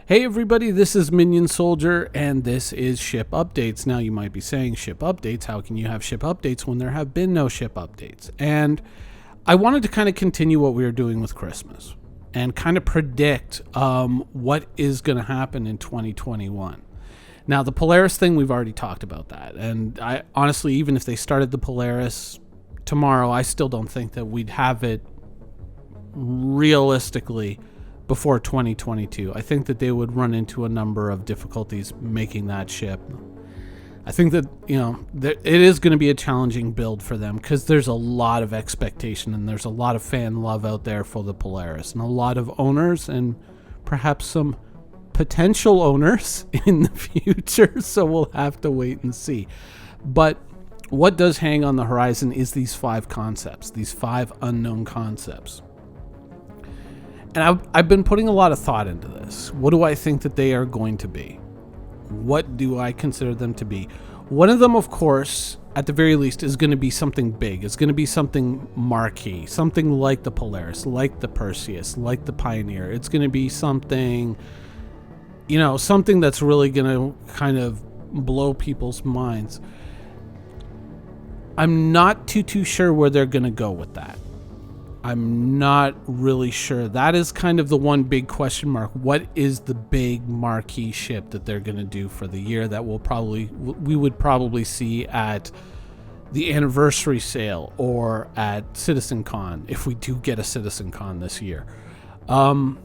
Hey everybody, this is Minion Soldier, and this is Ship Updates. Now you might be saying, ship updates? How can you have ship updates when there have been no ship updates? And I wanted to kind of continue what we were doing with Christmas and kind of predict what is going to happen in 2021. Now, the Polaris thing, we've already talked about that. And I honestly, even if they started the Polaris tomorrow, I still don't think that we'd have it realistically before 2022. I think that they would run into a number of difficulties making that ship. I think that, it is going to be a challenging build for them because there's a lot of expectation and there's a lot of fan love out there for the Polaris and a lot of owners and perhaps some potential owners in the future. So we'll have to wait and see. But what does hang on the horizon is these 5 concepts, these 5 unknown concepts. And I've been putting a lot of thought into this. What do I think that they are going to be? What do I consider them to be? One of them, of course, at the very least, is going to be something big. It's going to be something marquee, something like the Polaris, like the Perseus, like the Pioneer. It's going to be something, something that's really going to kind of blow people's minds. I'm not too sure where they're going to go with that. I'm not really sure. That is kind of the one big question mark. What is the big marquee ship that they're going to do for the year that we would probably see at the anniversary sale or at CitizenCon, if we do get a CitizenCon this year? I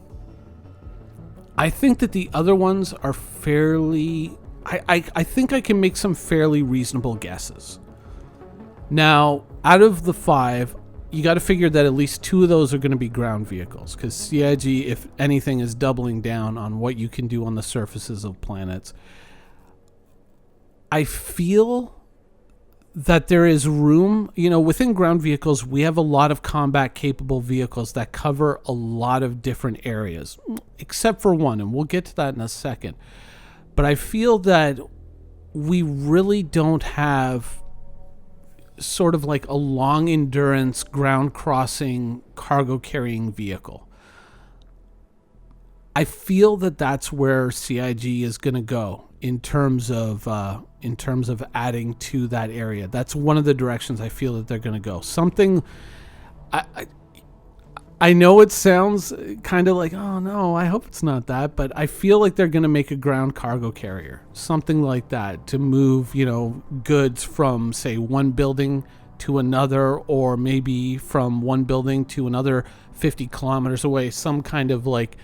think that the other ones are fairly... I think I can make some fairly reasonable guesses. Now, out of the 5, you got to figure that at least 2 of those are going to be ground vehicles, because CIG, if anything, is doubling down on what you can do on the surfaces of planets. I feel that there is room, within ground vehicles, we have a lot of combat capable vehicles that cover a lot of different areas, except for one, and we'll get to that in a second. But I feel that we really don't have sort of like a long endurance ground crossing cargo carrying vehicle. I feel that that's where CIG is going to go in terms of adding to that area. That's one of the directions I feel that they're going to go. Something I know it sounds kind of like, oh no, I hope it's not that, but I feel like they're going to make a ground cargo carrier, something like that, to move, goods from, say, one building to another, or maybe from one building to another 50 kilometers away, some kind of like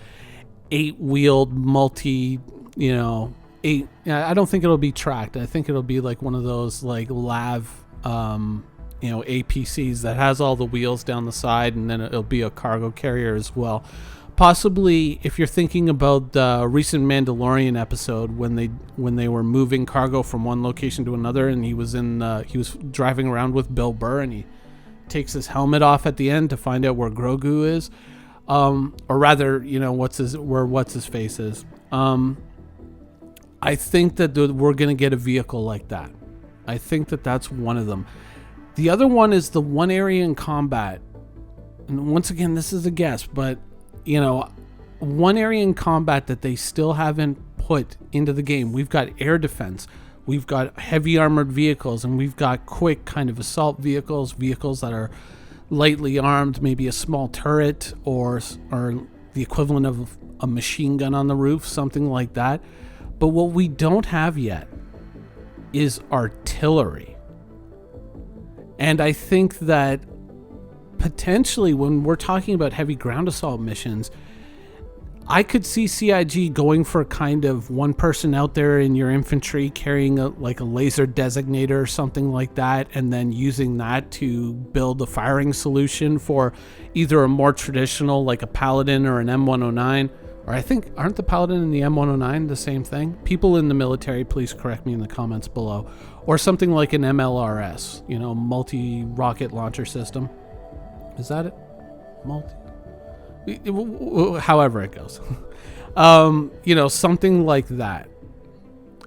8-wheeled multi, I don't think it'll be tracked. I think it'll be like one of those like LAV, APCs that has all the wheels down the side, and then it'll be a cargo carrier as well. Possibly, if you're thinking about the recent Mandalorian episode when they were moving cargo from one location to another, and he was driving around with Bill Burr, and he takes his helmet off at the end to find out where Grogu is, or rather, what's his face is. I think that we're gonna get a vehicle like that. I think that that's one of them. The other one is the one area in combat, and once again, this is a guess, but one area in combat that they still haven't put into the game. We've got air defense, we've got heavy armored vehicles, and we've got quick kind of assault vehicles that are lightly armed, maybe a small turret or the equivalent of a machine gun on the roof, something like that. But what we don't have yet is artillery. And I think that potentially when we're talking about heavy ground assault missions, I could see CIG going for kind of one person out there in your infantry carrying a laser designator or something like that, and then using that to build a firing solution for either a more traditional like a Paladin or an M109. Or I think, aren't the Paladin and the M109 the same thing? People in the military, please correct me in the comments below. Or something like an MLRS, multi-rocket launcher system. Is that it? However it goes. Something like that.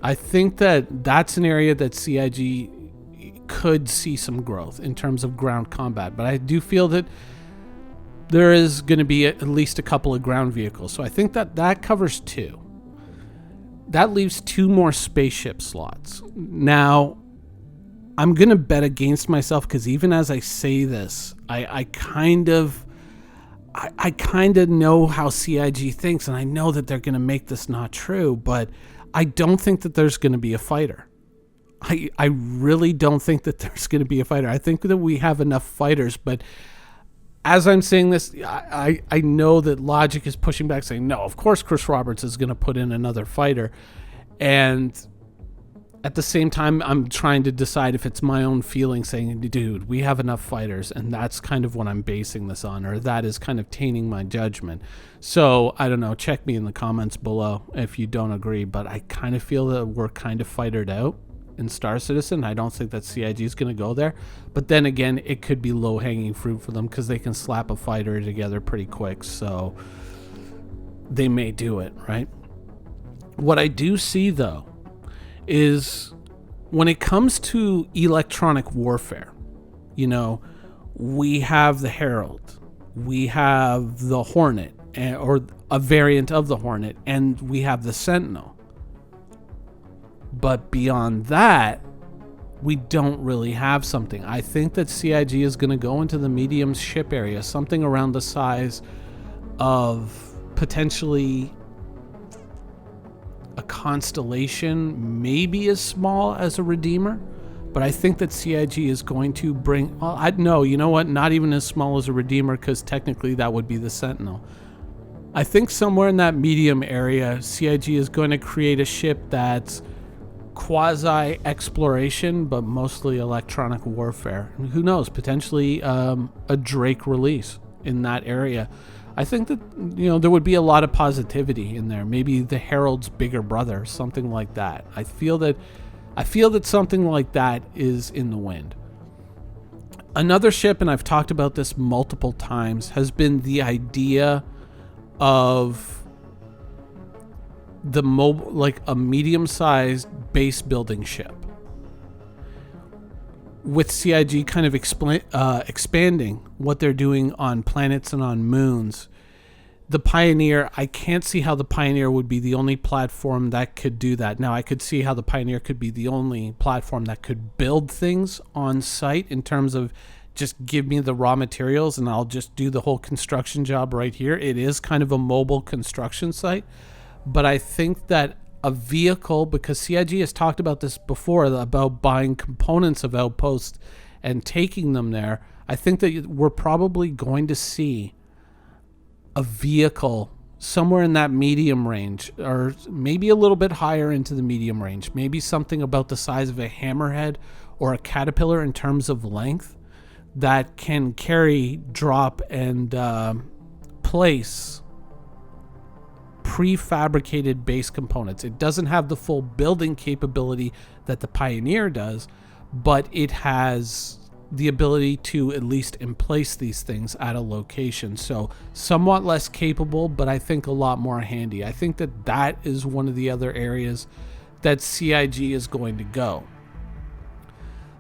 I think that that's an area that CIG could see some growth in terms of ground combat. But I do feel that there is going to be at least a couple of ground vehicles. So I think that covers 2. that leaves 2 more spaceship slots. Now, I'm going to bet against myself because even as I say this, I kind of know how CIG thinks, and I know that they're going to make this not true, but I don't think that there's going to be a fighter. I really don't think that there's going to be a fighter. I think that we have enough fighters, but as I'm saying this, I know that logic is pushing back, saying, no, of course Chris Roberts is going to put in another fighter. And at the same time, I'm trying to decide if it's my own feeling saying, dude, we have enough fighters, and that's kind of what I'm basing this on, or that is kind of tainting my judgment. So, I don't know, check me in the comments below if you don't agree, but I kind of feel that we're kind of fightered out in Star Citizen. I don't think that CIG is going to go there, but then again, it could be low-hanging fruit for them because they can slap a fighter together pretty quick, so they may do it, right? What I do see, though, is when it comes to electronic warfare, you know, we have the Herald, we have the Hornet, or a variant of the Hornet, and we have the Sentinel. But beyond that, we don't really have something. I think that CIG is going to go into the medium ship area, something around the size of potentially a Constellation, maybe as small as a Redeemer. But I think that CIG is going to bring... Well, you know what? Not even as small as a Redeemer, because technically that would be the Sentinel. I think somewhere in that medium area, CIG is going to create a ship that's quasi-exploration, but mostly electronic warfare. And who knows? Potentially a Drake release in that area. I think that, you know, there would be a lot of positivity in there. Maybe the Herald's bigger brother, something like that. I feel that something like that is in the wind. Another ship, and I've talked about this multiple times, has been the idea of the mobile, like a medium-sized base building ship, with CIG kind of expanding what they're doing on planets and on moons. The Pioneer, I can't see how the Pioneer would be the only platform that could do that. Now, I could see how the Pioneer could be the only platform that could build things on site in terms of just give me the raw materials and I'll just do the whole construction job right here. It is kind of a mobile construction site. But I think that a vehicle, because CIG has talked about this before, about buying components of outposts and taking them there, I think that we're probably going to see a vehicle somewhere in that medium range, or maybe a little bit higher into the medium range. Maybe something about the size of a Hammerhead or a Caterpillar in terms of length that can carry, drop, and place prefabricated base components. It doesn't have the full building capability that the Pioneer does, but it has the ability to at least emplace these things at a location. So somewhat less capable, but I think a lot more handy. I think that that is one of the other areas that CIG is going to go.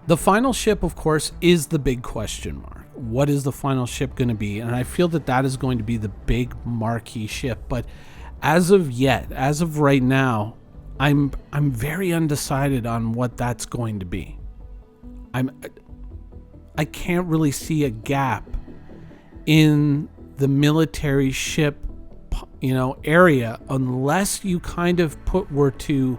The final ship, of course, is the big question mark. What is the final ship going to be? And I feel that that is going to be the big marquee ship, but as of right now, I'm very undecided on what that's going to be. I can't really see a gap in the military ship, you know, area, unless you kind of were to,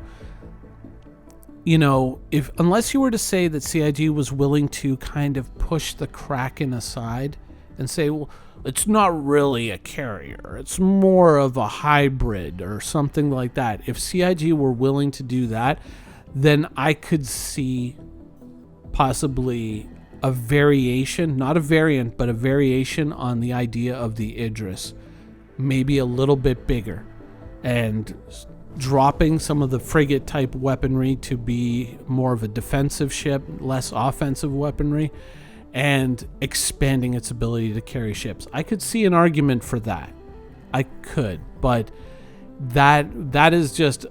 you know, unless you were to say that CIG was willing to kind of push the Kraken aside and say, well, it's not really a carrier, it's more of a hybrid or something like that. If CIG were willing to do that, then I could see possibly a variation, not a variant, but a variation on the idea of the Idris. Maybe a little bit bigger, and dropping some of the frigate type weaponry to be more of a defensive ship, less offensive weaponry, and expanding its ability to carry ships. I could see an argument for that. I could, but that is just,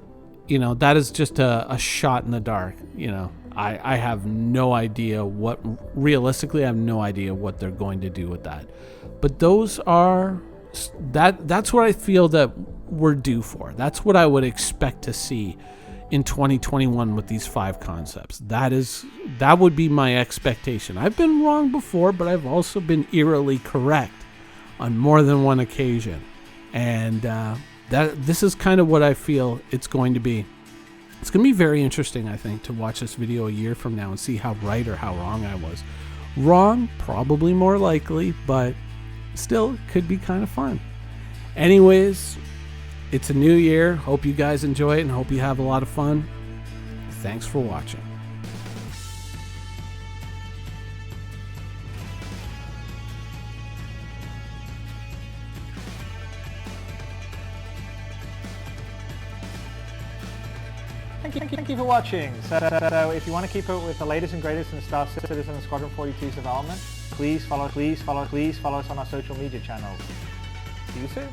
you know, that is just a shot in the dark. You know, I have no idea realistically, I have no idea what they're going to do with that. But those are, that's where I feel that we're due for. That's what I would expect to see in 2021 with these 5 concepts. That would be my expectation. I've been wrong before, but I've also been eerily correct on more than one occasion. And this is kind of what I feel it's going to be. It's going to be very interesting, I think, to watch this video a year from now and see how right or how wrong I was. Wrong, probably more likely, but still could be kind of fun. Anyways, it's a new year. Hope you guys enjoy it and hope you have a lot of fun. Thanks for watching. Thank you for watching. So if you want to keep up with the latest and greatest in Star Citizen and Squadron 42's development, please follow us on our social media channels. See you soon.